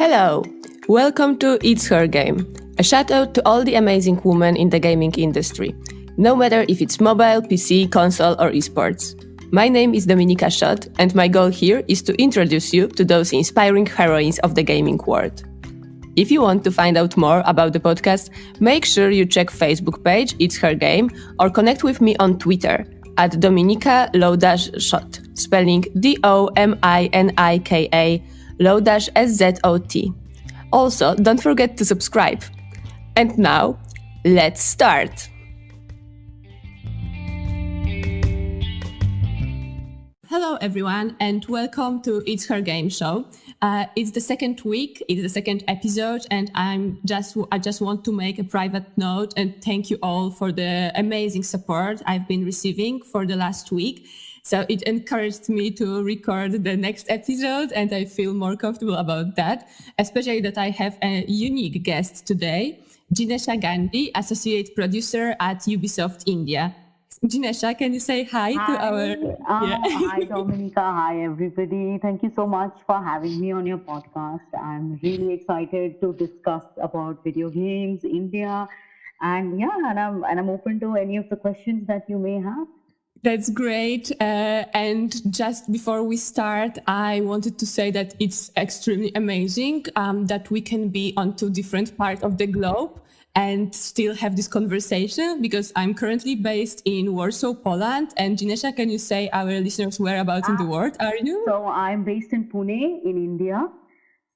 Hello! Welcome to It's Her Game, a shout out to all the amazing women in the gaming industry, no matter if it's mobile, PC, console, or esports. My name is Dominika Schott, and my goal here is to introduce you to those inspiring heroines of the gaming world. If you want to find out more about the podcast, make sure you check Facebook page It's Her Game or connect with me on Twitter at Dominika_Schott, spelling Dominika_SZOT. Also, don't forget to subscribe. And now, let's start! Hello everyone and welcome to It's Her Game show. It's the second week, it's the second episode, and I just want to make a private note and thank you all for the amazing support I've been receiving for the last week. So it encouraged me to record the next episode, and I feel more comfortable about that, especially that I have a unique guest today, Jinesha Gandhi, associate producer at Ubisoft India. Jinesha, can you say hi to our... Hi, Dominika. Hi, everybody. Thank you so much for having me on your podcast. I'm really excited to discuss about video games, India, and I'm open to any of the questions that you may have. That's great. And just before we start, I wanted to say that it's extremely amazing that we can be on two different parts of the globe and still have this conversation, because I'm currently based in Warsaw, Poland. And Jinesha, can you say our listeners whereabouts in the world are you? So I'm based in Pune in India.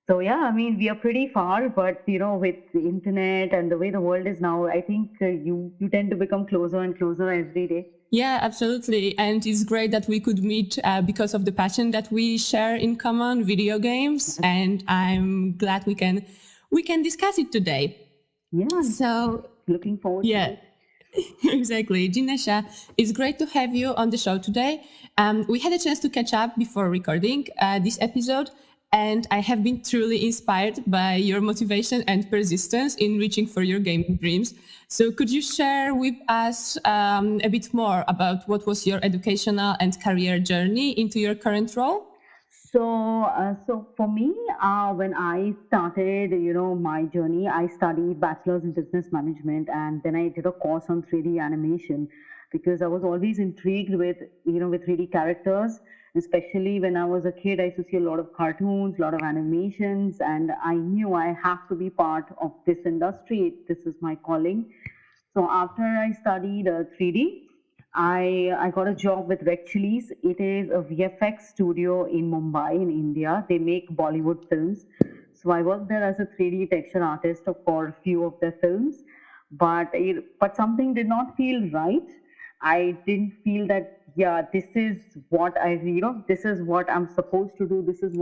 So yeah, I mean, we are pretty far, but with the internet and the way the world is now, I think you tend to become closer and closer every day. Yeah, absolutely. And it's great that we could meet because of the passion that we share in common, video games. And I'm glad we can discuss it today. Yeah. So looking forward to it. Exactly. Jinesha, it's great to have you on the show today. We had a chance to catch up before recording this episode, and I have been truly inspired by your motivation and persistence in reaching for your gaming dreams. So could you share with us a bit more about what was your educational and career journey into your current role? So for me, when I started, my journey, I studied bachelor's in business management, and then I did a course on 3D animation because I was always intrigued with 3D characters. Especially when I was a kid, I used to see a lot of cartoons, a lot of animations, and I knew I have to be part of this industry. This is my calling. So after I studied 3D, I got a job with Red Chilies. It is a VFX studio in Mumbai, in India. They make Bollywood films. So I worked there as a 3D texture artist for a few of their films, but something did not feel right. I didn't feel that this is what this is what I'm supposed to do. This is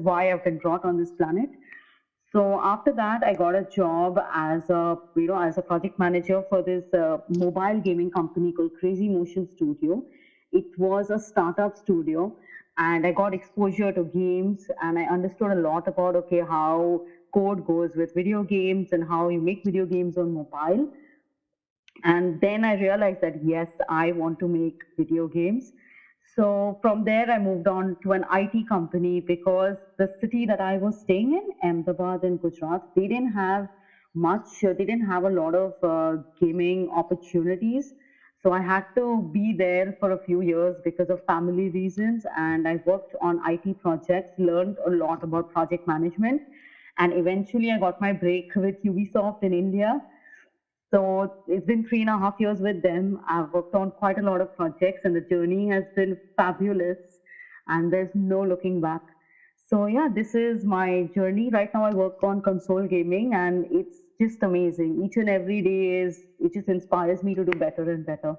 why I've been brought on this planet. So after that, I got a job as a project manager for this mobile gaming company called Crazy Motion Studio. It was a startup studio, and I got exposure to games, and I understood a lot about how code goes with video games and how you make video games on mobile. And then I realized that yes, I want to make video games. So from there, I moved on to an IT company because the city that I was staying in, Ahmedabad in Gujarat, they didn't have much, they didn't have a lot of gaming opportunities. So I had to be there for a few years because of family reasons. And I worked on IT projects, learned a lot about project management. And eventually I got my break with Ubisoft in India. So it's been 3.5 years with them. I've worked on quite a lot of projects, and the journey has been fabulous, and there's no looking back. So yeah, this is my journey. Right now I work on console gaming, and it's just amazing. Each and every day it just inspires me to do better and better.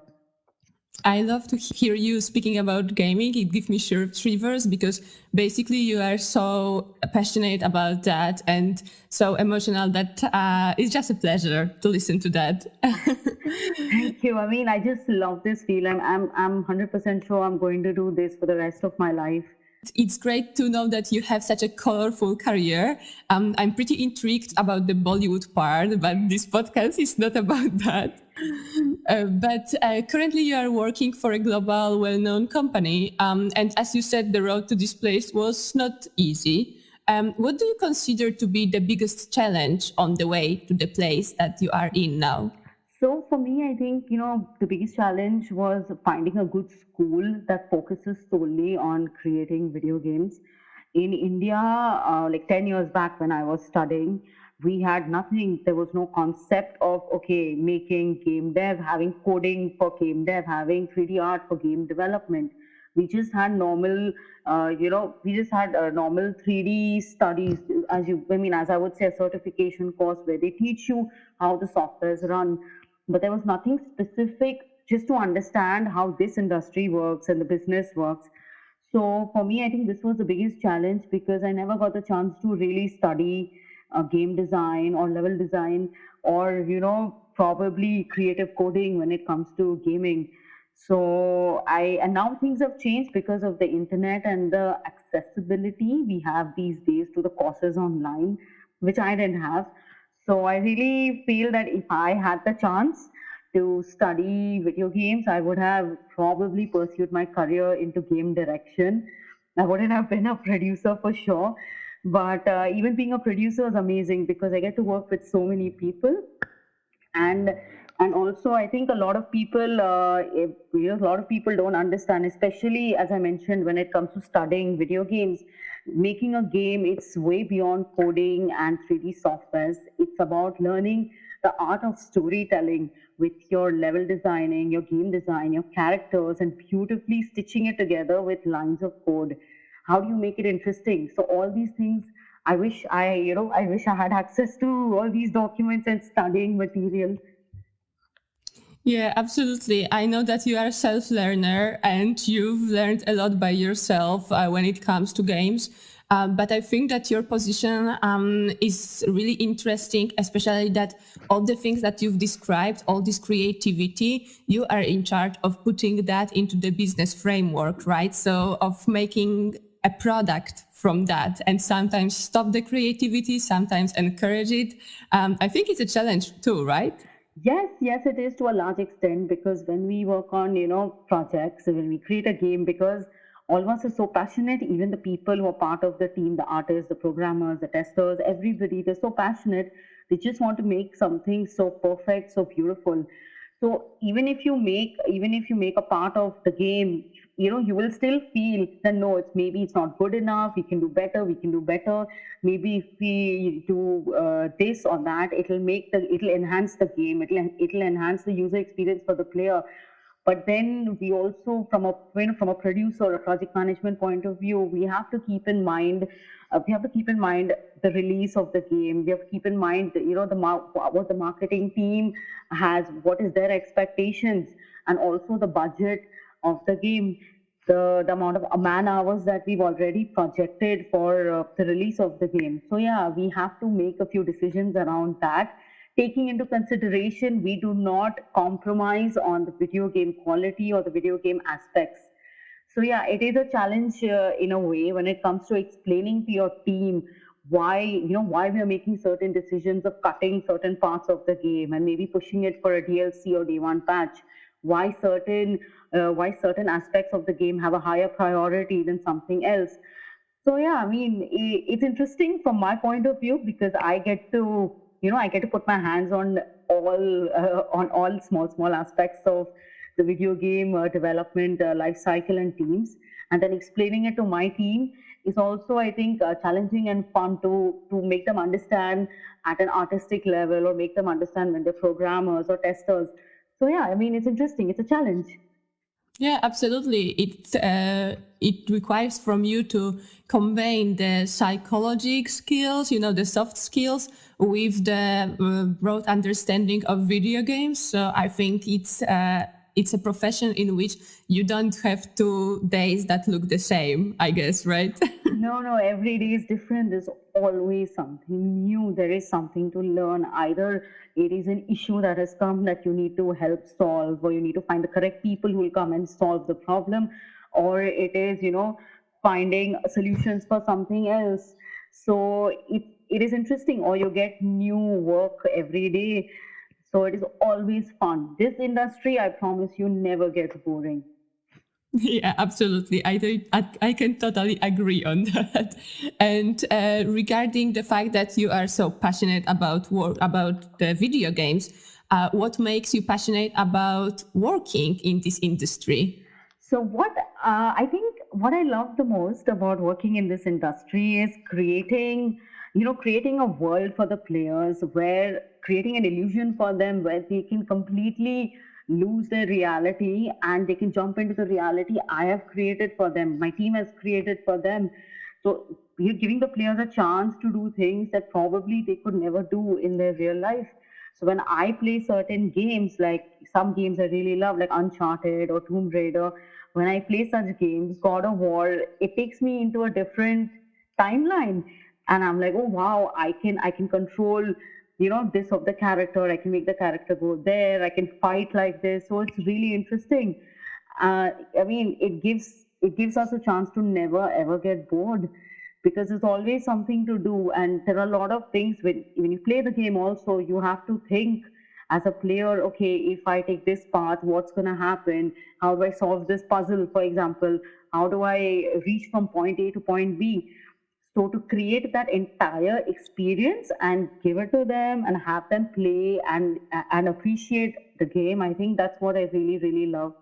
I love to hear you speaking about gaming. It gives me shivers because basically you are so passionate about that and so emotional that it's just a pleasure to listen to that. Thank you. I mean, I just love this field. I'm 100% sure I'm going to do this for the rest of my life. It's great to know that you have such a colorful career. I'm pretty intrigued about the Bollywood part, but this podcast is not about that. But currently you are working for a global, well-known company. And as you said, the road to this place was not easy. What do you consider to be the biggest challenge on the way to the place that you are in now? So for me, I think, the biggest challenge was finding a good school that focuses solely on creating video games. In India, like 10 years back when I was studying, we had nothing. There was no concept of, okay, making game dev, having coding for game dev, having 3D art for game development. We just had normal, we just had normal 3D studies, as I would say, a certification course where they teach you how the softwares run, but there was nothing specific just to understand how this industry works and the business works. So for me, I think this was the biggest challenge because I never got the chance to really study game design or level design or, probably creative coding when it comes to gaming. And now things have changed because of the internet and the accessibility we have these days to the courses online, which I didn't have. So I really feel that if I had the chance to study video games, I would have probably pursued my career into game direction. I wouldn't have been a producer for sure. But even being a producer is amazing because I get to work with so many people, and also I think a lot of people a lot of people don't understand, especially as I mentioned, when it comes to studying video games, making a game, it's way beyond coding and 3D softwares. It's about learning the art of storytelling with your level designing, your game design, your characters, and beautifully stitching it together with lines of code. How do you make it interesting? So all these things, I wish I had access to all these documents and studying material. Yeah, absolutely. I know that you are a self-learner and you've learned a lot by yourself when it comes to games. But I think that your position is really interesting, especially that all the things that you've described, all this creativity, you are in charge of putting that into the business framework, right? So of making a product from that and sometimes stop the creativity, sometimes encourage it. I think it's a challenge too, right? Yes, yes, it is to a large extent because when we work on, projects, when we create a game, because all of us are so passionate, even the people who are part of the team, the artists, the programmers, the testers, everybody, they're so passionate. They just want to make something so perfect, so beautiful. So even if you make a part of the game, you will still feel that no, it's not good enough. We can do better. We can do better. Maybe if we do this or that, it'll enhance the game. It'll enhance the user experience for the player. But then we also, from a producer or a project management point of view, we have to keep in mind the release of the game. We have to keep in mind, what the marketing team has, what is their expectations, and also the budget of the game, the amount of man hours that we've already projected for the release of the game. So yeah, we have to make a few decisions around that, taking into consideration we do not compromise on the video game quality or the video game aspects. So yeah, it is a challenge in a way when it comes to explaining to your team why we are making certain decisions of cutting certain parts of the game and maybe pushing it for a DLC or day one patch. Why certain aspects of the game have a higher priority than something else. So yeah, I mean, it's interesting from my point of view because I get to put my hands on all small aspects of the video game development life cycle and teams, and then explaining it to my team is also, I think, challenging and fun to make them understand at an artistic level or make them understand when they're programmers or testers. So yeah, I mean, it's interesting. It's a challenge. Yeah, absolutely. It requires from you to combine the psychological skills, the soft skills, with the broad understanding of video games. So I think it's a profession in which you don't have 2 days that look the same, I guess, right? No, no, every day is different. There's always something new. There is something to learn. Either it is an issue that has come that you need to help solve, or you need to find the correct people who will come and solve the problem, or it is, finding solutions for something else. So it is interesting, or you get new work every day. So it is always fun. This industry, I promise you, never gets boring. Yeah, absolutely. I can totally agree on that. And regarding the fact that you are so passionate about work, about the video games, what makes you passionate about working in this industry? So what I think what I love the most about working in this industry is creating a world for the players, where creating an illusion for them where they can completely lose their reality and they can jump into the reality I have created for them, my team has created for them. So you're giving the players a chance to do things that probably they could never do in their real life. So when I play certain games, like some games I really love, like Uncharted or Tomb Raider, when I play such games, God of War, it takes me into a different timeline. And I'm like, oh wow, I can control, this of the character. I can make the character go there. I can fight like this. So it's really interesting. I mean, it gives us a chance to never ever get bored, because there's always something to do, and there are a lot of things when you play the game. Also, you have to think as a player. Okay, if I take this path, what's going to happen? How do I solve this puzzle, for example? How do I reach from point A to point B? So to create that entire experience and give it to them and have them play and appreciate the game, I think that's what I really really love.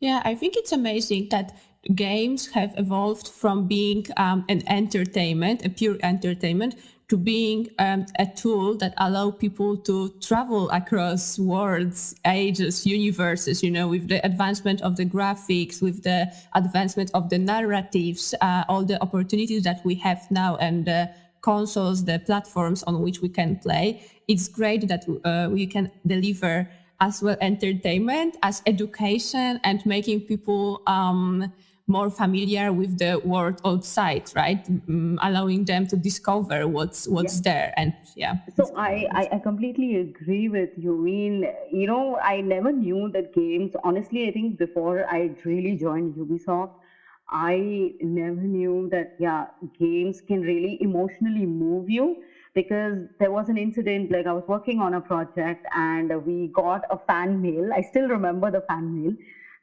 Yeah, I think it's amazing that games have evolved from being an entertainment, a pure entertainment, to being a tool that allow people to travel across worlds, ages, universes. You know, with the advancement of the graphics, with the advancement of the narratives, all the opportunities that we have now, and the consoles, the platforms on which we can play. It's great that we can deliver as well entertainment as education and making people more familiar with the world outside, right? Allowing them to discover Yeah. what's there. And yeah, So I completely agree with you. I mean, I never knew that games, honestly, I think before I really joined Ubisoft, I never knew that, yeah, games can really emotionally move you, because there was an incident, like I was working on a project and we got a fan mail. I still remember the fan mail.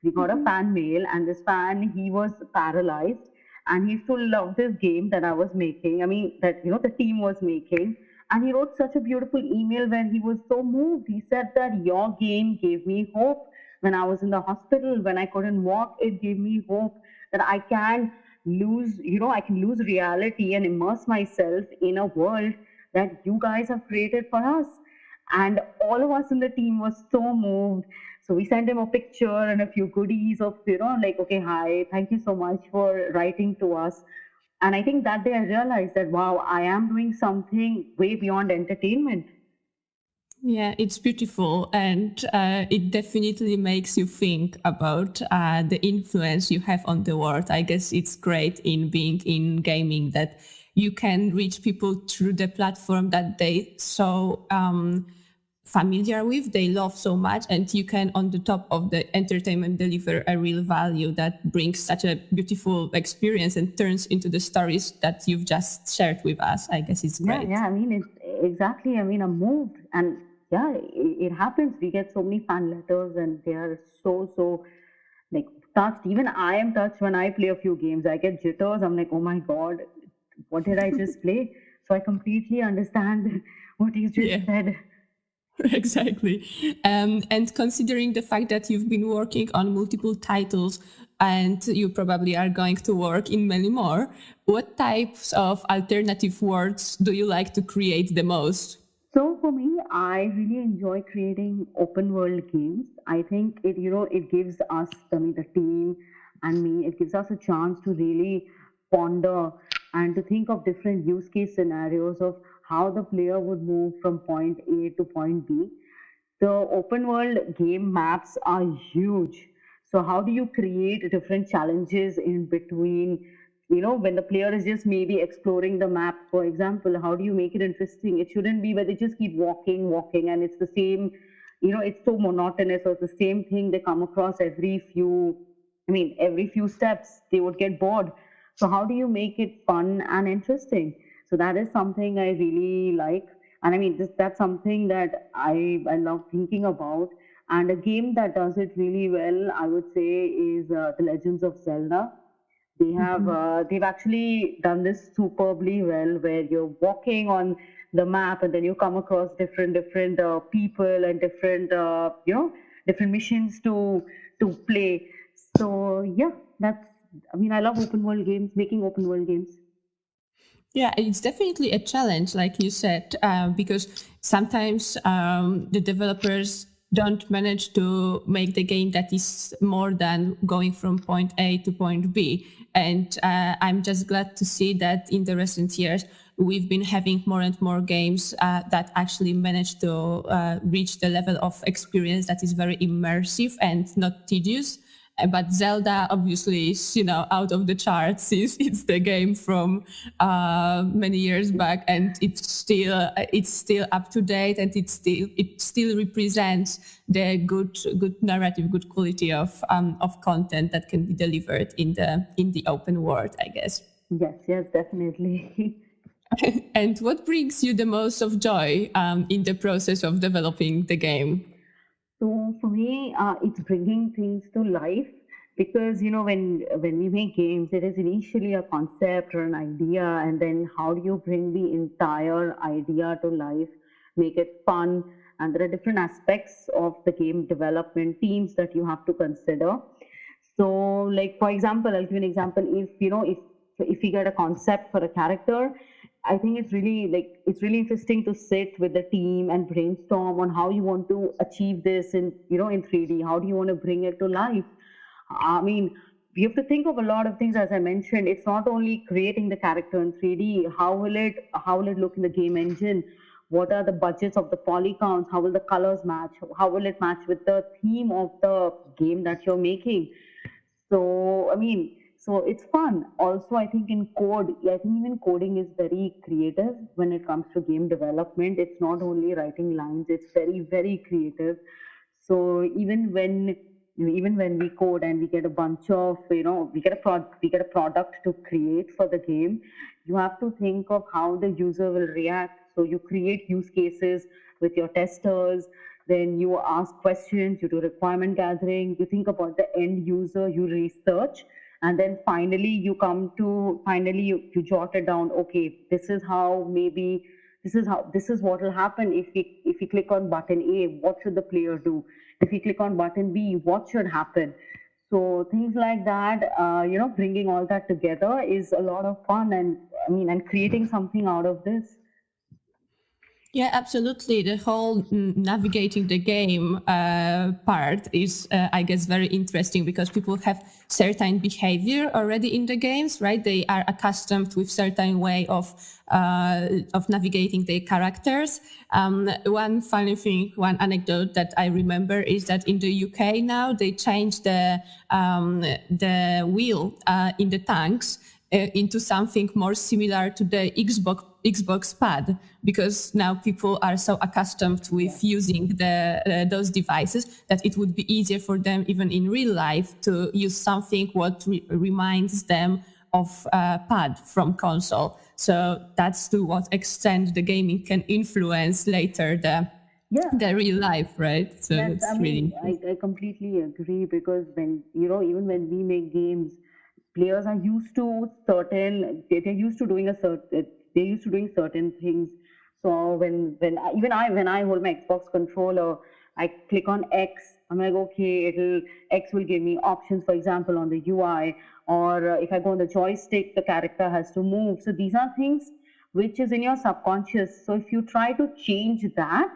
We got a fan mail, and this fan, he was paralyzed, and he still loved this game that I was making. I mean, that, the team was making. And he wrote such a beautiful email where he was so moved. He said that your game gave me hope when I was in the hospital, when I couldn't walk. It gave me hope that I can lose reality and immerse myself in a world that you guys have created for us. And all of us in the team was so moved. So we sent him a picture and a few goodies of, like, okay, hi, thank you so much for writing to us. And I think that day I realized that, wow, I am doing something way beyond entertainment. yeah, it's beautiful, and it definitely makes you think about the influence you have on the world. I guess it's great in being in gaming that you can reach people through the platform that they so familiar with, they love so much, and you can, on the top of the entertainment, deliver a real value that brings such a beautiful experience and turns into the stories that you've just shared with us. I guess it's Yeah, great. yeah. I mean, exactly. I mean, I'm moved, and yeah, it happens. We get so many fan letters, and they are so like touched. Even I am touched when I play a few games. I get jitters. I'm like, oh my god, what did I just play? So I completely understand what you just Yeah. said. Exactly. And considering the fact that you've been working on multiple titles and you probably are going to work in many more, what types of alternative worlds do you like to create the most? So for me, I really enjoy creating open world games. I think it gives us, the team and me, it gives us a chance to really ponder and to think of different use case scenarios of how the player would move from point A to point B. The open world game maps are huge. So how do you create different challenges in between? When the player is just maybe exploring the map, for example, how do you make it interesting? It shouldn't be where they just keep walking, and it's the same. It's so monotonous, or it's the same thing they come across every few steps. They would get bored. So how do you make it fun and interesting? So that is something I really like. And I mean, that's something that I love thinking about. And a game that does it really well, I would say, is The Legends of Zelda. Mhm. They've actually done this superbly well, where you're walking on the map and then you come across different people and different missions to play. So yeah, that's. I mean, I love open world games, making open world games. Yeah, it's definitely a challenge, like you said, because sometimes the developers don't manage to make the game that is more than going from point A to point B. And I'm just glad to see that in the recent years, we've been having more and more games that actually manage to reach the level of experience that is very immersive and not tedious. But Zelda obviously is, out of the charts since it's the game from many years back, and it's still up to date, and it still represents the good narrative, good quality of content that can be delivered in the open world, I guess. Yes, yes, definitely. And what brings you the most of joy in the process of developing the game? So for me, it's bringing things to life because when we make games, it is initially a concept or an idea, and then how do you bring the entire idea to life, make it fun, and there are different aspects of the game development teams that you have to consider. So, like for example, I'll give you an example. If we get a concept for a character, I think it's really interesting to sit with the team and brainstorm on how you want to achieve this in 3D. How do you want to bring it to life? I mean, you have to think of a lot of things. As I mentioned, it's not only creating the character in 3D. How will it look in the game engine? What are the budgets of the polygons? How will the colors match? How will it match with the theme of the game that you're making? So it's fun. Also, I think in code, I think even coding is very creative when it comes to game development. It's not only writing lines, it's very, very creative. So even when we code and we get a bunch of, we get a product to create for the game, you have to think of how the user will react. So you create use cases with your testers, then you ask questions, you do requirement gathering, you think about the end user, you research, and then finally you jot it down. Okay, this is what will happen if we click on button A. What should the player do? If we click on button B, what should happen? So things like that, bringing all that together is a lot of fun, and creating something out of this. Yeah, absolutely. The whole navigating the game part is, I guess, very interesting because people have certain behavior already in the games, right? They are accustomed with certain way of navigating their characters. One funny thing, one anecdote that I remember is that in the UK now they changed the wheel in the tanks into something more similar to the Xbox pad, because now people are so accustomed with using those devices that it would be easier for them even in real life to use something what reminds them of pad from console. So that's to what extent the gaming can influence later the Yeah. the real life, right? So Yes, I it's really mean, interesting. I completely agree because even when we make games, players are used to they're used to doing certain things. So when I hold my Xbox controller, I click on X. I'm like, okay, X will give me options, for example, on the UI, or if I go on the joystick, the character has to move. So these are things which is in your subconscious. So if you try to change that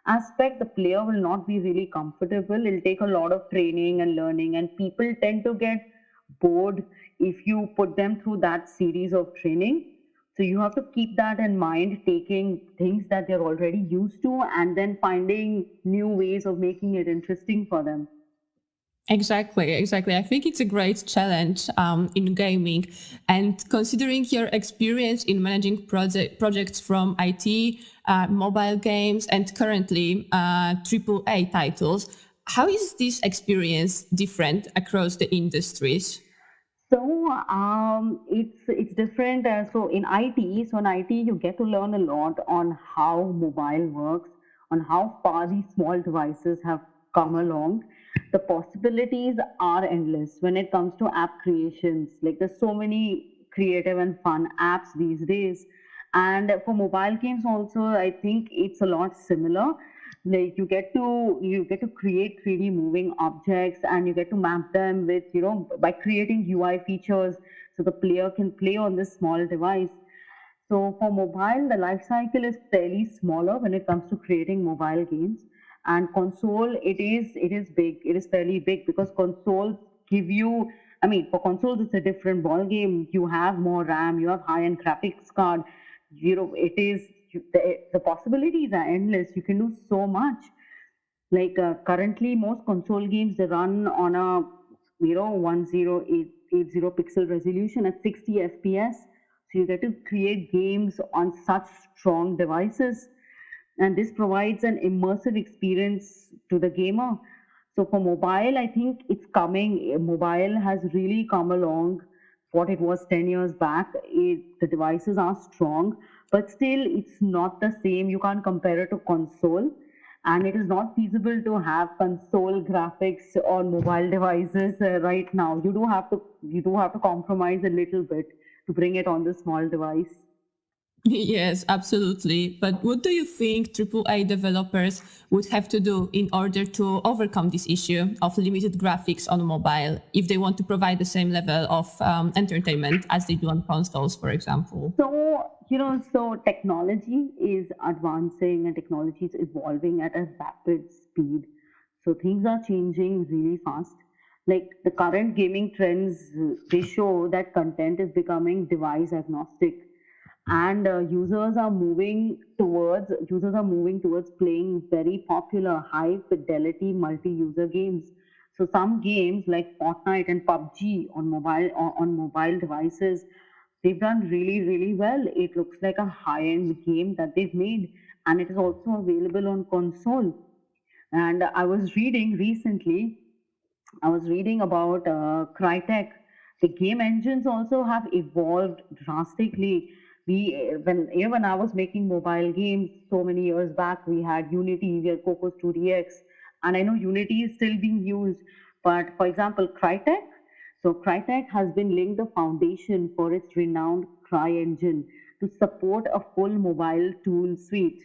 aspect, the player will not be really comfortable. It'll take a lot of training and learning, and people tend to get bored if you put them through that series of training. So you have to keep that in mind, taking things that they're already used to and then finding new ways of making it interesting for them. Exactly, exactly. I think it's a great challenge in gaming. And considering your experience in managing projects from IT, mobile games, and currently AAA titles, how is this experience different across the industries? So it's different. So in IT, you get to learn a lot on how mobile works, on how far these small devices have come along, the possibilities are endless when it comes to app creations. Like there's so many creative and fun apps these days. And for mobile games also, I think it's a lot similar. Like you get to create 3D moving objects, and you get to map them with, by creating UI features, so the player can play on this small device. So for mobile, the life cycle is fairly smaller when it comes to creating mobile games. And console, it is big. It is fairly big because consoles give you. I mean, for consoles, it's a different ball game. You have more RAM. You have high-end graphics card. It is the possibilities are endless. You can do so much. Like currently, most console games, they run on a 1080 pixel resolution at 60 FPS. So you get to create games on such strong devices, and this provides an immersive experience to the gamer. So for mobile, I think it's coming. Mobile has really come along. What it was 10 years back, the devices are strong, but still it's not the same. You can't compare it to console, and it is not feasible to have console graphics on mobile devices right now. You do have to compromise a little bit to bring it on the small device. Yes, absolutely. But what do you think AAA developers would have to do in order to overcome this issue of limited graphics on mobile if they want to provide the same level of entertainment as they do on consoles, for example? So technology is advancing and technology is evolving at a rapid speed. So things are changing really fast. Like the current gaming trends, they show that content is becoming device agnostic, and users are moving towards playing very popular high fidelity multi-user games. So some games like Fortnite and PUBG on mobile devices, they've done really really well. It looks like a high end game that they've made, and it is also available on console. And I was reading about Crytek. The game engines also have evolved drastically. When I was making mobile games so many years back, we had Unity, we had Cocos 2DX, and I know Unity is still being used. But for example, Crytek has been laying the foundation for its renowned Cry engine to support a full mobile tool suite.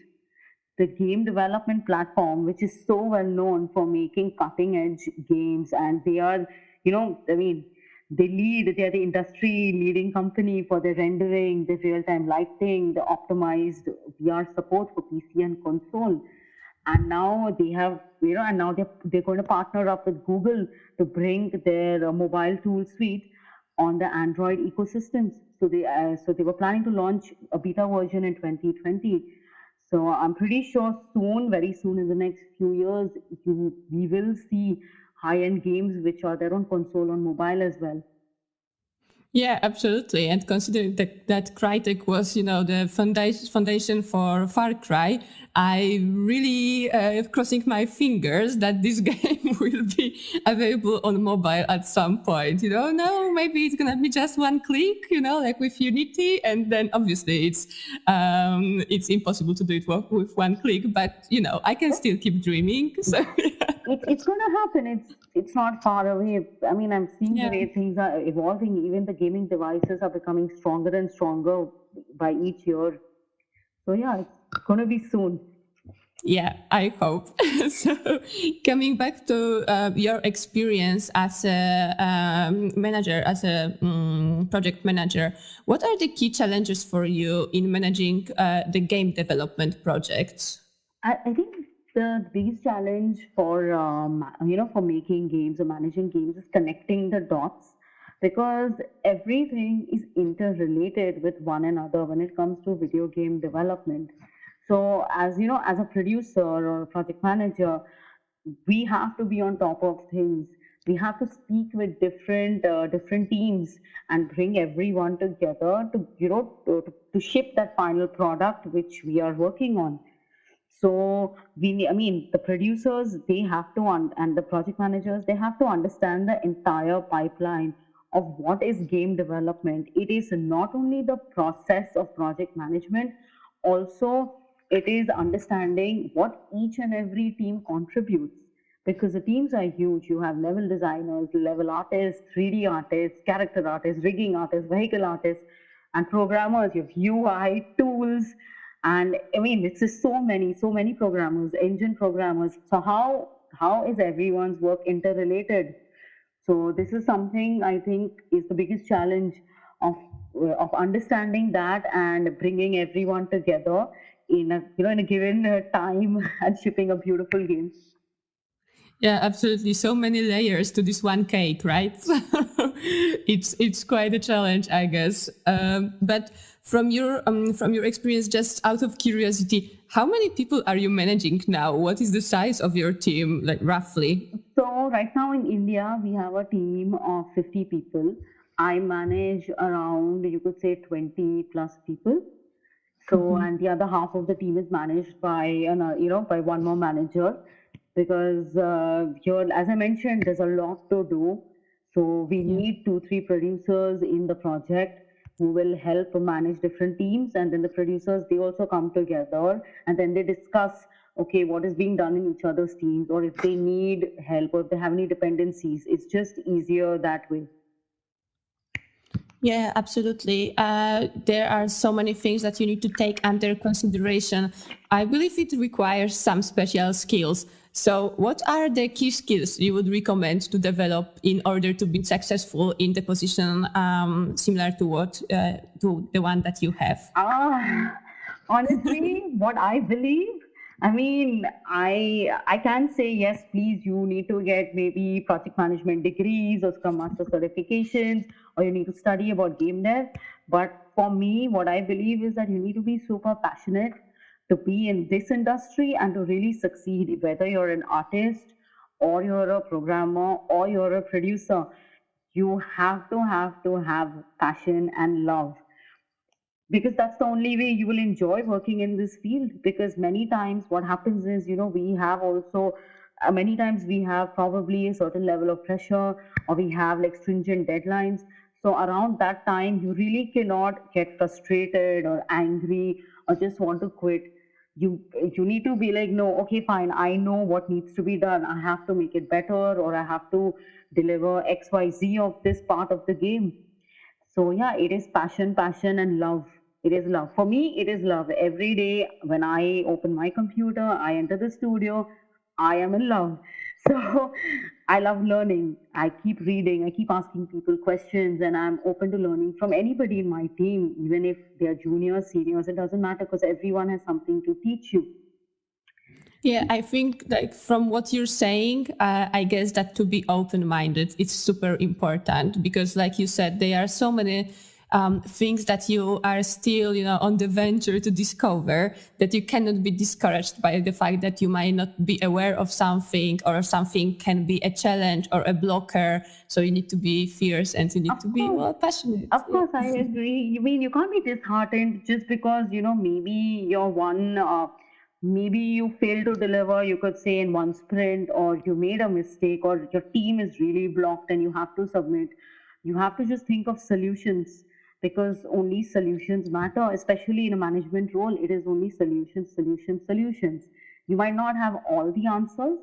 The game development platform, which is so well known for making cutting edge games, and they are, I mean, they are the industry leading company for the rendering, the real time lighting, the optimized VR support for PC and console. And now they're going to partner up with Google to bring their mobile tool suite on the Android ecosystems. So they were planning to launch a beta version in 2020. So I'm pretty sure soon, very soon, in the next few years, we will see high-end games which are there on console, on mobile as well. Yeah, absolutely. And considering that Crytek was, the foundation for Far Cry, I really crossing my fingers that this game will be available on mobile at some point. No, maybe it's gonna be just one click, like with Unity, and then obviously it's impossible to do it with one click. But I can still keep dreaming. So It's going to happen. It's not far away. I mean, I'm seeing the yeah. way things are evolving. Even the gaming devices are becoming stronger and stronger by each year. So yeah, it's going to be soon. Yeah, I hope. So, coming back to your experience as a manager, as a project manager, what are the key challenges for you in managing the game development projects? I think the biggest challenge for making games or managing games is connecting the dots, because everything is interrelated with one another when it comes to video game development. So as a producer or a project manager, we have to be on top of things. We have to speak with different teams and bring everyone together to ship that final product which we are working on. So I mean, the producers, they have to and the project managers, they have to understand the entire pipeline of what is game development. It is not only the process of project management, also it is understanding what each and every team contributes. because the teams are huge. You have level designers, level artists, 3D artists, character artists, rigging artists, vehicle artists, and programmers. You have UI tools, and I mean, it's just so many programmers, engine programmers. So how is everyone's work interrelated? So this is something I think is the biggest challenge of understanding that and bringing everyone together in a in a given time and shipping a beautiful game. Yeah, absolutely. So many layers to this one cake, right? It's quite a challenge, I guess. But from your experience, just out of curiosity, how many people are you managing now? What is the size of your team, like roughly? So right now in India, we have a team of 50 people. I manage around, you could say, 20 plus people. So, and the other half of the team is managed by, by one more manager, because here, as I mentioned, there's a lot to do. So we Yeah. need two, three producers in the project who will help manage different teams, and then the producers, they also come together and then they discuss, okay, what is being done in each other's teams, or if they need help or if they have any dependencies. It's just easier that way. Yeah, absolutely. There are so many things that you need to take under consideration. I believe it requires some special skills. So, what are the key skills you would recommend to develop in order to be successful in the position similar to what to the one that you have? Ah, honestly, what I believe, I mean, I can say yes, please, you need to get maybe project management degrees or Scrum Master certifications, or you need to study about game dev. But for me, what I believe is that you need to be super passionate to be in this industry and to really succeed, whether you're an artist or you're a programmer or you're a producer. You have to have passion and love, because that's the only way you will enjoy working in this field. Because many times what happens is, we have also many times we have probably a certain level of pressure, or we have like stringent deadlines. So around that time you really cannot get frustrated or angry or just want to quit. You need to be like, no, okay, fine, I know what needs to be done, I have to make it better, or I have to deliver XYZ of this part of the game. So yeah, it is passion, passion and love. It is love. For me, it is love. Every day when I open my computer, I enter the studio, I am in love. So I love learning. I keep reading, I keep asking people questions, and I'm open to learning from anybody in my team, even if they're juniors, seniors, it doesn't matter, because everyone has something to teach you. Yeah, I think like from what you're saying, I guess that to be open-minded, it's super important because, like you said, there are so many things that you are still, on the venture to discover that you cannot be discouraged by the fact that you might not be aware of something or something can be a challenge or a blocker. So you need to be fierce and you need Of to be course. well passionate. Of Yeah. course, I agree. You mean you can't be disheartened just because, maybe you're maybe you failed to deliver, you could say, in one sprint, or you made a mistake, or your team is really blocked and you have to submit. You have to just think of solutions, because only solutions matter, especially in a management role. It is only solutions, solutions, solutions. You might not have all the answers,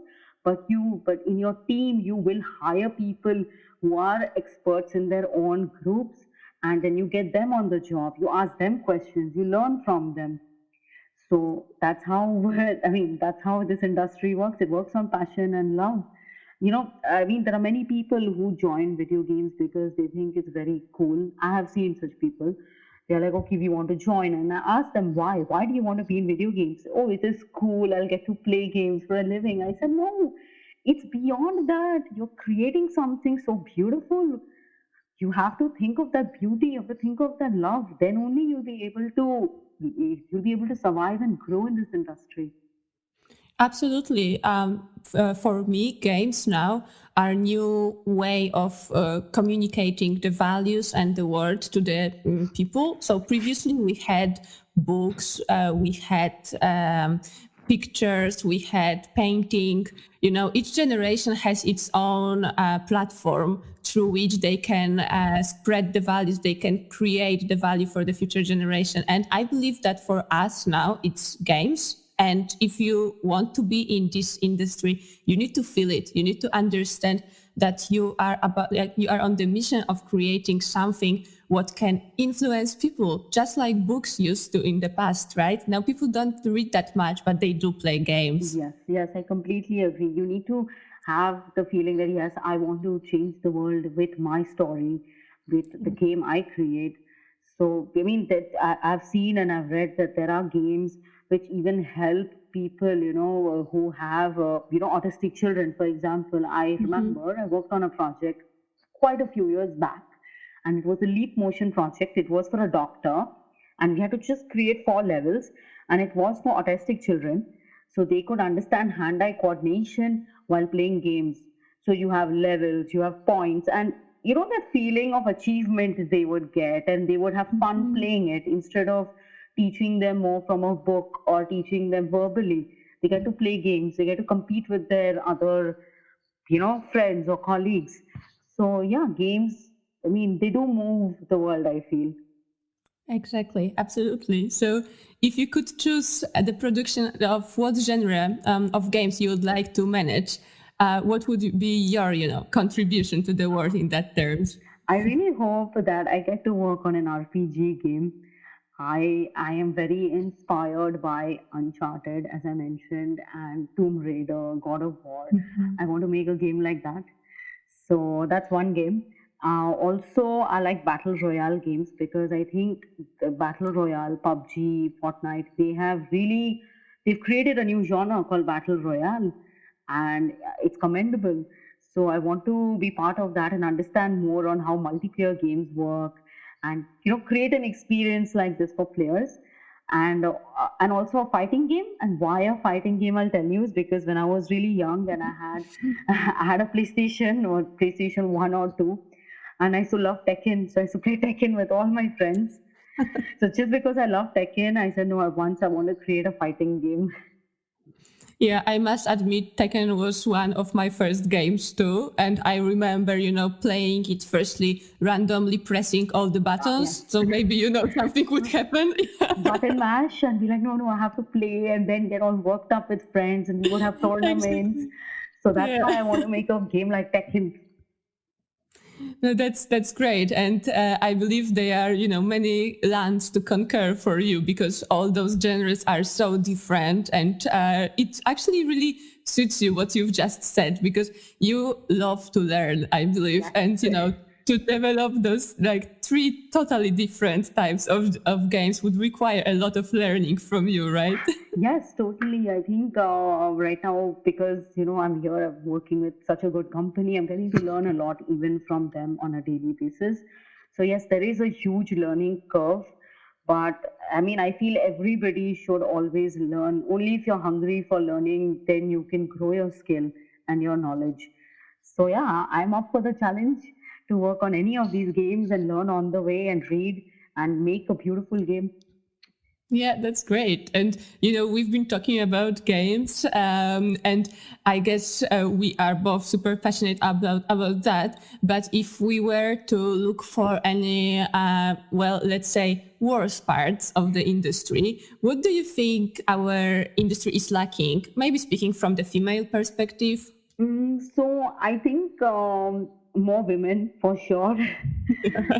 but in your team you will hire people who are experts in their own groups, and then you get them on the job, you ask them questions, you learn from them. So that's how I mean, that's how this industry works. It works on passion and love. I mean, there are many people who join video games because they think it's very cool. I have seen such people. They're like, okay, we want to join. And I ask them, why? Why do you want to be in video games? Oh, it is cool. I'll get to play games for a living. I said, no, it's beyond that. You're creating something so beautiful. You have to think of that beauty, you have to think of that love. Then only you'll be able to survive and grow in this industry. Absolutely. For me, games now are a new way of communicating the values and the word to the people. So previously we had books, we had pictures, we had painting. Each generation has its own platform through which they can spread the values, they can create the value for the future generation. And I believe that for us now, it's games. And if you want to be in this industry, you need to feel it. You need to understand that you are about, like, you are on the mission of creating something what can influence people, just like books used to in the past, right? Now people don't read that much, but they do play games. Yes, yes, I completely agree. You need to have the feeling that, yes, I want to change the world with my story, with the game I create. So, I mean, that I've seen and I've read that there are games which even help people, who have, autistic children. For example, I remember I worked on a project quite a few years back, and it was a leap motion project. It was for a doctor, and we had to just create 4 levels, and it was for autistic children, so they could understand hand-eye coordination while playing games. So you have levels, you have points, and that feeling of achievement they would get, and they would have fun playing it instead of teaching them more from a book or teaching them verbally. They get to play games, they get to compete with their other friends or colleagues. So yeah, games, I mean, they do move the world, I feel. Exactly, absolutely. So, if you could choose the production of what genre of games you would like to manage, what would be your, contribution to the world in that terms? I really hope that I get to work on an RPG game. I am very inspired by Uncharted, as I mentioned, and Tomb Raider, God of War. I want to make a game like that. So that's one game. Also, I like battle royale games because I think the battle royale, PUBG, Fortnite, they've created a new genre called battle royale, and it's commendable. So I want to be part of that and understand more on how multiplayer games work, and create an experience like this for players. And also a fighting game. And why a fighting game, I'll tell you, is because when I was really young and I had I had a PlayStation 1 or 2, and I used to love Tekken, so I used to play Tekken with all my friends. So just because I love Tekken, I said, no, once I want to create a fighting game. Yeah, I must admit, Takken was one of my first games too. And I remember, playing it firstly, randomly pressing all the Yes. buttons. So maybe, something would happen. Button mash and be like, no, I have to play, and then get all worked up with friends, and we would have tournaments. Exactly. So that's Yeah. why I want to make a game like Tekken. No, that's great, and I believe there are many lands to conquer for you because all those genres are so different, and it actually really suits you what you've just said because you love to learn, I believe, Yes. and to develop those like three totally different types of games would require a lot of learning from you, right? Yes, totally. I think right now, because I'm here working with such a good company, I'm getting to learn a lot even from them on a daily basis. So yes, there is a huge learning curve, but I mean, I feel everybody should always learn. Only if you're hungry for learning, then you can grow your skill and your knowledge. So yeah, I'm up for the challenge to work on any of these games and learn on the way and read and make a beautiful game. Yeah, that's great. And, we've been talking about games, and I guess we are both super passionate about that. But if we were to look for any, let's say, worst parts of the industry, what do you think our industry is lacking? Maybe speaking from the female perspective. So I think more women for sure.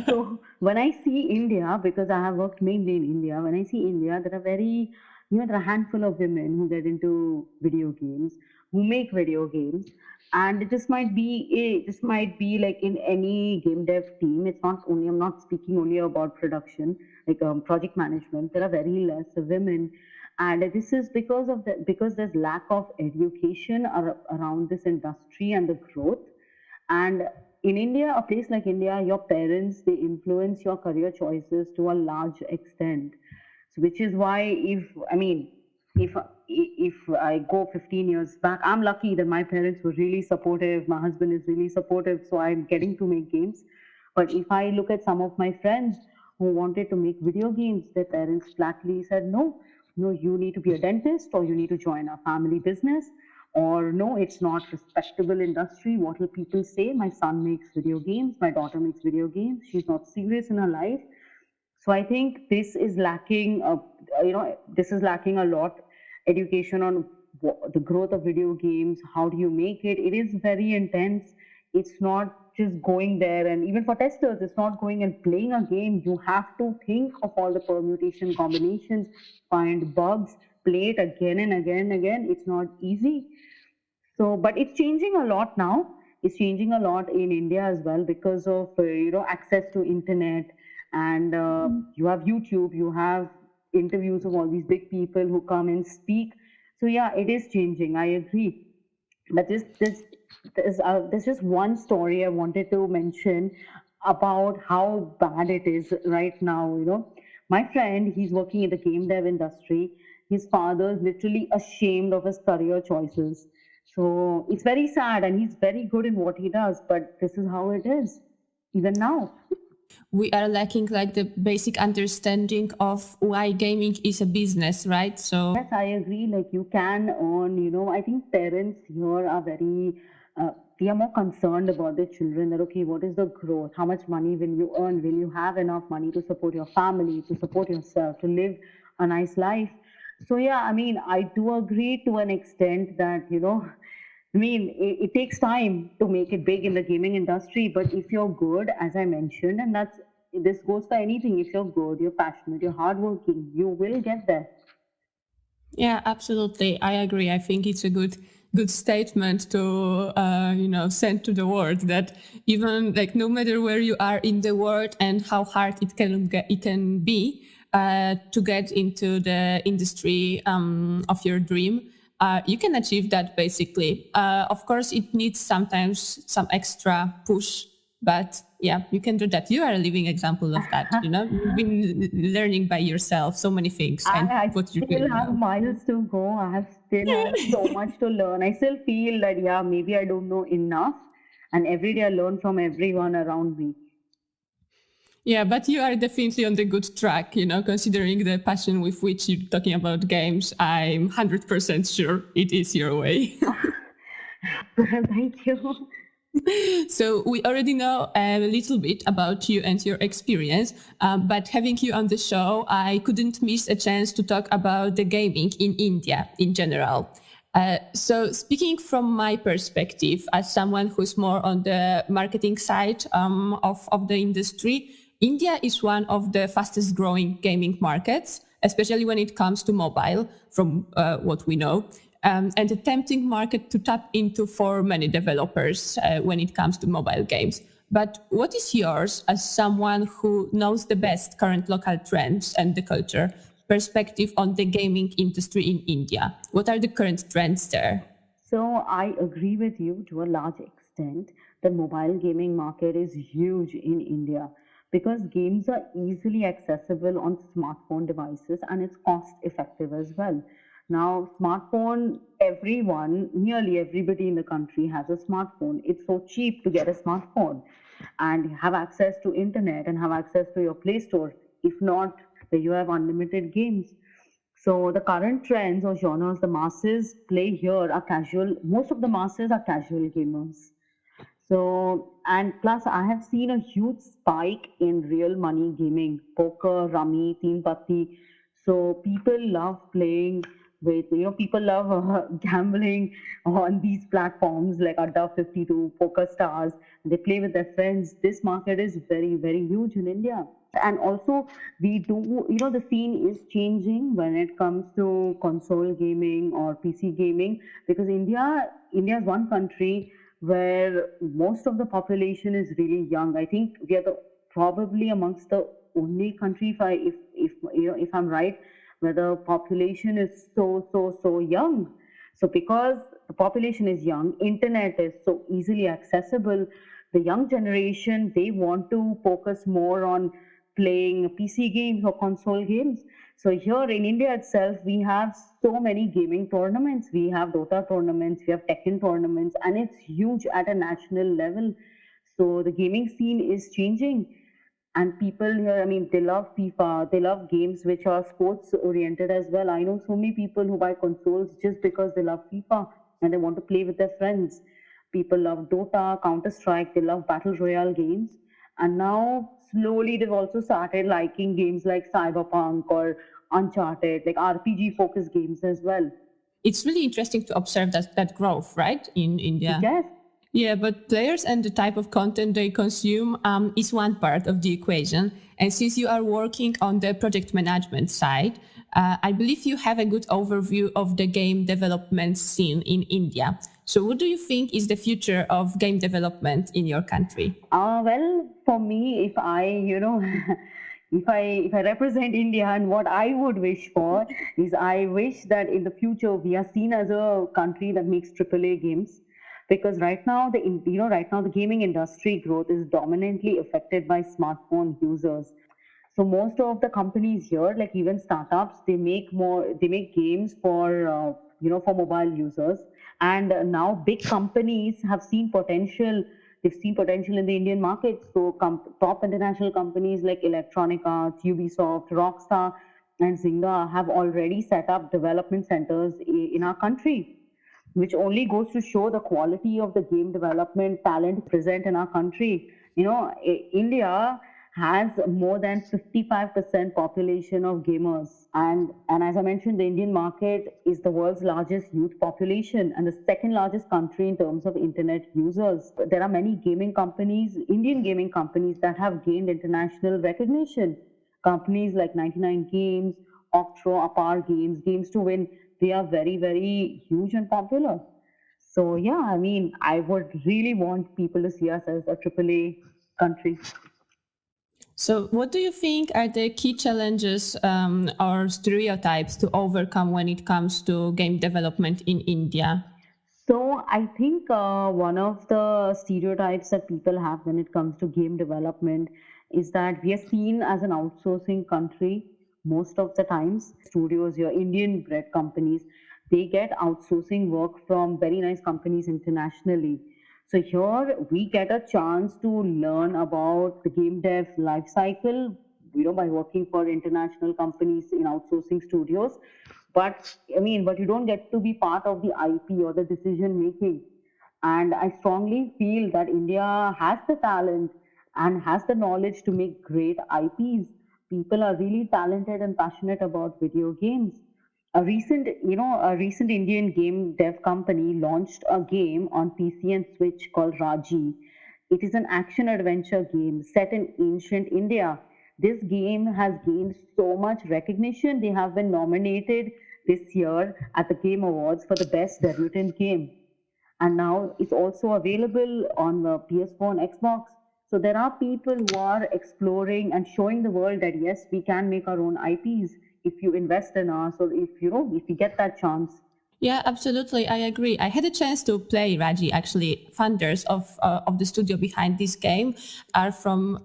So when I see India, because I have worked mainly in India, when I see India, there are a handful of women who get into video games, who make video games, and it just might be like in any game dev team. It's not only, I'm not speaking only about production, like project management. There are very less women, and this is because there's lack of education around this industry and the growth. And in India, a place like India, your parents, they influence your career choices to a large extent. So which is why, if if I go 15 years back, I'm lucky that my parents were really supportive. My husband is really supportive, so I'm getting to make games. But if I look at some of my friends who wanted to make video games, their parents flatly said, no, no, you need to be a dentist, or you need to join a family business, or no, it's not respectable industry. What will people say? My son makes video games, my daughter makes video games, she's not serious in her life. So I think this is lacking, this is lacking a lot. education on the growth of video games, how do you make it. It is very intense. It's not just going there, and even for testers, it's not going and playing a game. You have to think of all the permutation combinations, find bugs, play it again and again and again. It's not easy. So, but it's changing a lot now. It's changing a lot in India as well because of access to internet, and you have YouTube, you have interviews of all these big people who come and speak. So yeah, it is changing. I agree. But there's just one story I wanted to mention about how bad it is right now. My friend, he's working in the game dev industry. His father's literally ashamed of his career choices. So it's very sad, and he's very good in what he does. But this is how it is, even now. We are lacking like the basic understanding of why gaming is a business, right? So Yes, I agree. Like you can earn, I think parents here are they are more concerned about their children that, okay, what is the growth? How much money will you earn? Will you have enough money to support your family, to support yourself, to live a nice life? So, yeah, I mean, I do agree to an extent that, I mean, it takes time to make it big in the gaming industry, but if you're good, as I mentioned, and this goes for anything, if you're good, you're passionate, you're hardworking, you will get there. yeah, absolutely. I agree. I think it's a good statement to send to the world that even like no matter where you are in the world and how hard it can be to get into the industry of your dream, you can achieve that basically. Of course, it needs sometimes some extra push, but yeah, you can do that. You are a living example of that. You've been learning by yourself so many things and I what you're still doing have now. miles to go. I have still have so much to learn. I still feel that, yeah, maybe I don't know enough. And every day I learn from everyone around me. Yeah, but you are definitely on the good track, considering the passion with which you're talking about games. I'm 100% sure it is your way. Thank you. So we already know a little bit about you and your experience, but having you on the show, I couldn't miss a chance to talk about the gaming in India in general. So speaking from my perspective, as someone who's more on the marketing side of the industry, India is one of the fastest growing gaming markets, especially when it comes to mobile, from what we know. And a tempting market to tap into for many developers when it comes to mobile games. But what is yours, as someone who knows the best current local trends and the culture, perspective on the gaming industry in India? What are the current trends there? So I agree with you to a large extent. The mobile gaming market is huge in India because games are easily accessible on smartphone devices and it's cost effective as well. Now, smartphone, nearly everybody in the country has a smartphone. It's so cheap to get a smartphone and have access to internet and have access to your Play Store. If not, then you have unlimited games. So the current trends or genres the masses play here are casual. Most of the masses are casual gamers. So, and plus, I have seen a huge spike in real money gaming, poker, rummy, teen patti. So, people love playing people love gambling on these platforms like Adda 52, Poker Stars. They play with their friends. This market is very, very huge in India. And also, the scene is changing when it comes to console gaming or PC gaming because India is one country where most of the population is really young. I think we are probably amongst the only country, if I'm right, where the population is so young. So because the population is young, internet is so easily accessible. The young generation, they want to focus more on playing PC games or console games. So here in India itself, we have so many gaming tournaments. We have Dota tournaments, we have Takken tournaments, and it's huge at a national level. So the gaming scene is changing. And people here, I mean, they love FIFA, they love games which are sports oriented as well. I know so many people who buy consoles just because they love FIFA and they want to play with their friends. People love Dota, Counter Strike, they love Battle Royale games. And now, slowly, they've also started liking games like Cyberpunk or Uncharted, like RPG focused games as well. It's really interesting to observe that growth, right, in India. Yes. Yeah, but players and the type of content they consume is one part of the equation. And since you are working on the project management side, I believe you have a good overview of the game development scene in India. So, what do you think is the future of game development in your country? Well, for me, if I, if I represent India, and what I would wish for is I wish that in the future we are seen as a country that makes AAA games, because right now right now the gaming industry growth is dominantly affected by smartphone users. So most of the companies here, like even startups, they make games for for mobile users. And now big companies have seen potential. They've seen potential in the Indian market. So top international companies like Electronic Arts, Ubisoft, Rockstar, and Zynga have already set up development centers in our country, which only goes to show the quality of the game development talent present in our country. India has more than 55% population of gamers. And as I mentioned, the Indian market is the world's largest youth population and the second largest country in terms of internet users. There are many gaming companies, Indian gaming companies, that have gained international recognition. Companies like 99 Games, Octro, Apar Games, Games to Win, they are very, very huge and popular. So yeah, I mean, I would really want people to see us as a AAA country. So, what do you think are the key challenges or stereotypes to overcome when it comes to game development in India? So I think one of the stereotypes that people have when it comes to game development is that we are seen as an outsourcing country most of the times. Studios here, Indian bred companies, they get outsourcing work from very nice companies internationally. So here we get a chance to learn about the game dev life cycle, by working for international companies in outsourcing studios. But but you don't get to be part of the IP or the decision making. And I strongly feel that India has the talent and has the knowledge to make great IPs. People are really talented and passionate about video games. A recent Indian game dev company launched a game on PC and Switch called Raji. It is an action adventure game set in ancient India. This game has gained so much recognition. They have been nominated this year at the Game Awards for the best debutant game. And now it's also available on the PS4 and Xbox. So there are people who are exploring and showing the world that yes, we can make our own IPs if you invest in us, or if you get that chance. Yeah, absolutely. I agree. I had a chance to play Raji. Actually, funders of the studio behind this game are from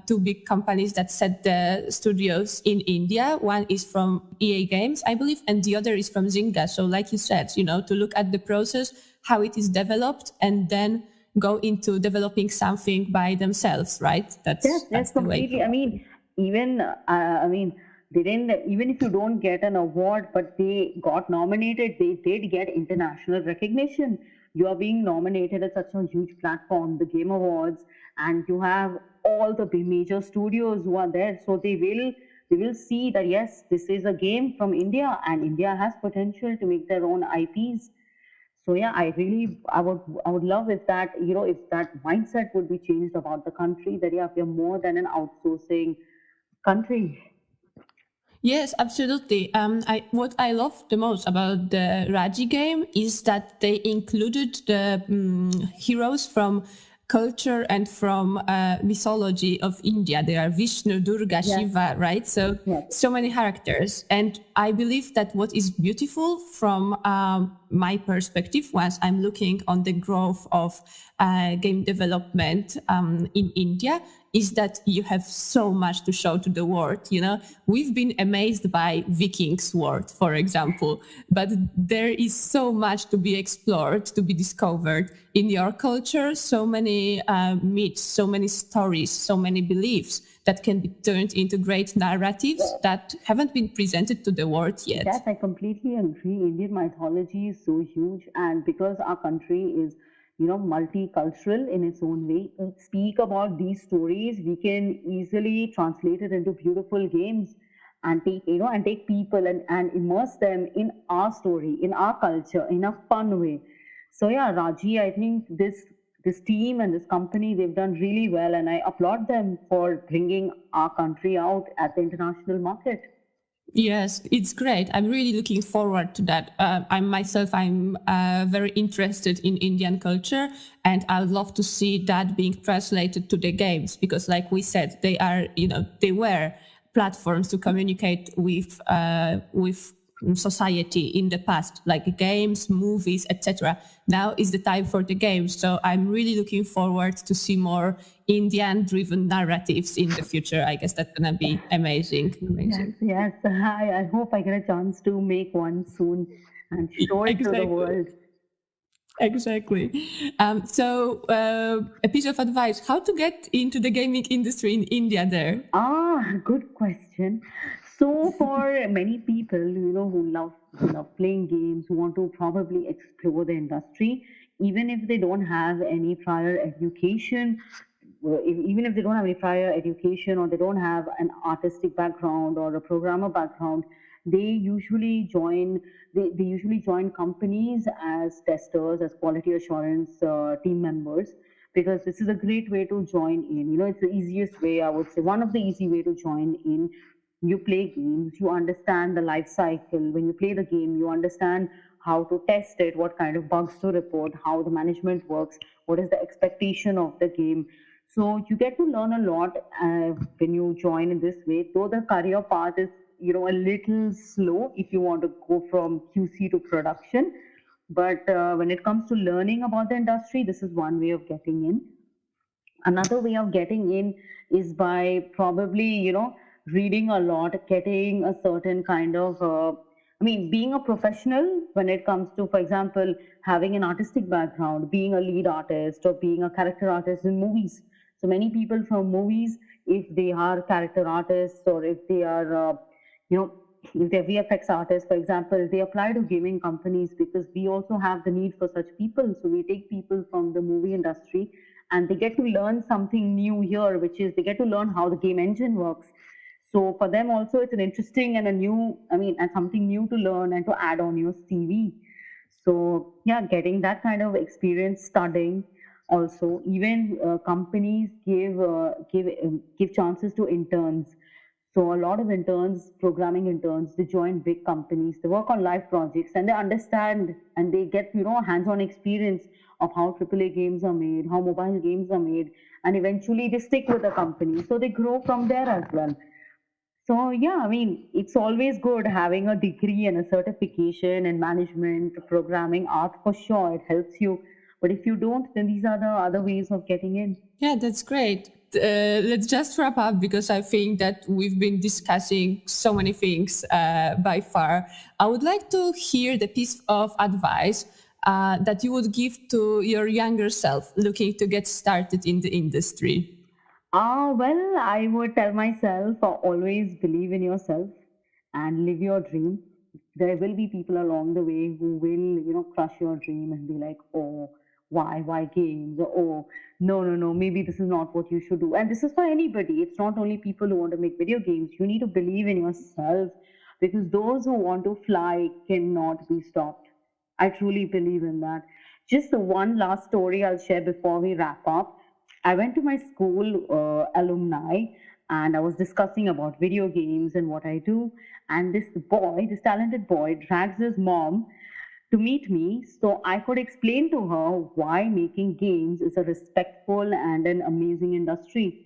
two big companies that set the studios in India. One is from EA Games, I believe, and the other is from Zynga. So, like you said, to look at the process, how it is developed, and then go into developing something by themselves, right? That's The way. completely. I mean, even they didn't. Even if you don't get an award, but they got nominated, they did get international recognition. You are being nominated at such a huge platform, the Game Awards, and you have all the big major studios who are there. So they will see that yes, this is a game from India, and India has potential to make their own IPs. So yeah, I would love if that mindset would be changed about the country, that yeah, we are more than an outsourcing country. Yes, absolutely. What I love the most about the Raji game is that they included the heroes from culture and from mythology of India. There are Vishnu, Durga, Yes. Shiva, right? So Yes. so many characters, and I believe that what is beautiful from my perspective, once I'm looking on the growth of game development in India, is that you have so much to show to the world. We've been amazed by Viking sword, for example, but there is so much to be explored, to be discovered in your culture. So many myths, so many stories, so many beliefs that can be turned into great narratives that haven't been presented to the world yet. Yes, I completely agree. Indian mythology is so huge, and because our country is, multicultural in its own way, and speak about these stories, we can easily translate it into beautiful games. and take people and immerse them in our story, in our culture, in a fun way. So yeah, Raji, I think this team and this company, they've done really well, and I applaud them for bringing our country out at the international market. Yes, it's great. I'm really looking forward to that. I'm very interested in Indian culture, and I would love to see that being translated to the games because, like we said, they are, they were platforms to communicate with society in the past, like games, movies, etc. Now is the time for the games, so I'm really looking forward to see more Indian-driven narratives in the future. I guess that's gonna be amazing, Yes, amazing. yes. I hope I get a chance to make one soon and show it to the Exactly. world. Exactly. A piece of advice: how to get into the gaming industry in India? There. Good question. So for many people, who love playing games, who want to probably explore the industry, even if they don't have any prior education, even if they don't have any prior education or they don't have an artistic background or a programmer background, they usually join companies as testers, as quality assurance team members, because this is a great way to join in. It's the easiest way, I would say, one of the easy way to join in. You play games, you understand the life cycle. When you play the game, you understand how to test it, what kind of bugs to report, how the management works, what is the expectation of the game. So you get to learn a lot when you join in this way, though the career path is a little slow if you want to go from QC to production. But when it comes to learning about the industry, this is one way of getting in. Another way of getting in is by probably reading a lot, getting a certain kind of being a professional when it comes to, for example, having an artistic background, being a lead artist or being a character artist in movies. So many people from movies, if they are character artists or if they are you know if they're VFX artists, for example, they apply to gaming companies because we also have the need for such people. So we take people from the movie industry and they get to learn something new here, which is they get to learn how the game engine works. So for them also, it's an interesting and a new, and something new to learn and to add on your CV. So yeah, getting that kind of experience studying. Also, even companies give chances to interns. So a lot of interns, programming interns, they join big companies, they work on live projects, and they understand and they get hands-on experience of how AAA games are made, how mobile games are made, and eventually they stick with the company. So they grow from there as well. So yeah, it's always good having a degree and a certification in management, programming, art for sure. It helps you. But if you don't, then these are the other ways of getting in. Yeah, that's great. Let's just wrap up because I think that we've been discussing so many things by far. I would like to hear the piece of advice that you would give to your younger self looking to get started in the industry. Well, I would tell myself always believe in yourself and live your dream. There will be people along the way who will, crush your dream and be like, oh, why games? Or, oh, no, maybe this is not what you should do. And this is for anybody. It's not only people who want to make video games. You need to believe in yourself because those who want to fly cannot be stopped. I truly believe in that. Just the one last story I'll share before we wrap up. I went to my school alumni and I was discussing about video games and what I do. And this talented boy, drags his mom to meet me so I could explain to her why making games is a respectful and an amazing industry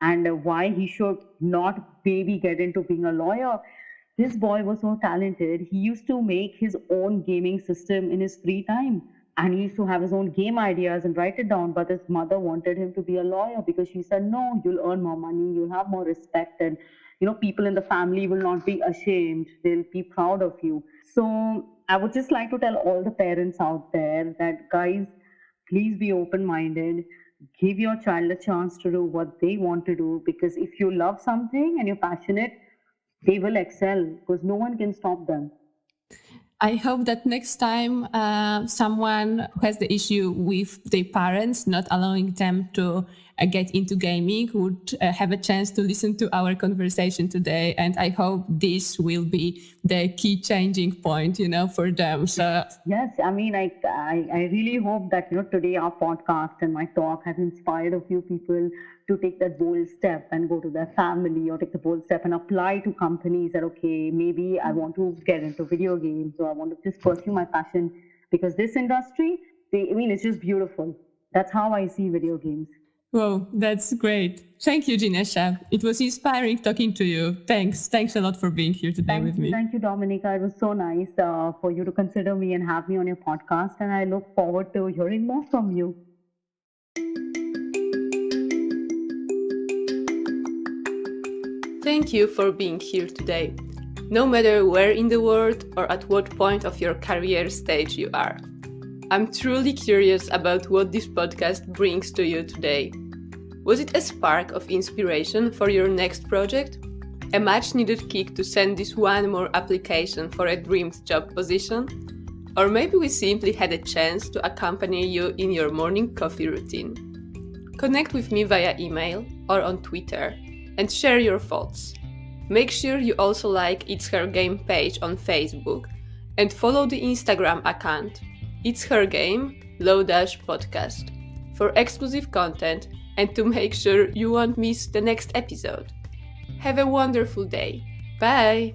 and why he should not maybe get into being a lawyer. This boy was so talented. He used to make his own gaming system in his free time. And he used to have his own game ideas and write it down. But his mother wanted him to be a lawyer because she said, no, you'll earn more money, you'll have more respect, and people in the family will not be ashamed. They'll be proud of you. So I would just like to tell all the parents out there that, guys, please be open minded. Give your child a chance to do what they want to do, because if you love something and you're passionate, they will excel because no one can stop them. I hope that next time someone who has the issue with their parents not allowing them to get into gaming would have a chance to listen to our conversation today. And I hope this will be the key changing point, for them. So Yes, I mean, I really hope that today our podcast and my talk has inspired a few people to take that bold step and go to their family or take the bold step and apply to companies that okay, maybe I want to get into video games or I want to just pursue my passion because this industry, I mean, it's just beautiful. That's how I see video games. Whoa, that's great. Thank you, Jinesha. It was inspiring talking to you. Thanks. Thanks a lot for being here today with me. Thank you, Dominica. It was so nice for you to consider me and have me on your podcast. And I look forward to hearing more from you. Thank you for being here today, no matter where in the world or at what point of your career stage you are. I'm truly curious about what this podcast brings to you today. Was it a spark of inspiration for your next project? A much-needed kick to send this one more application for a dreamed job position? Or maybe we simply had a chance to accompany you in your morning coffee routine. Connect with me via email or on Twitter and share your thoughts. Make sure you also like It's Her Game page on Facebook and follow the Instagram account It's Her Game _podcast for exclusive content and to make sure you won't miss the next episode. Have a wonderful day. Bye!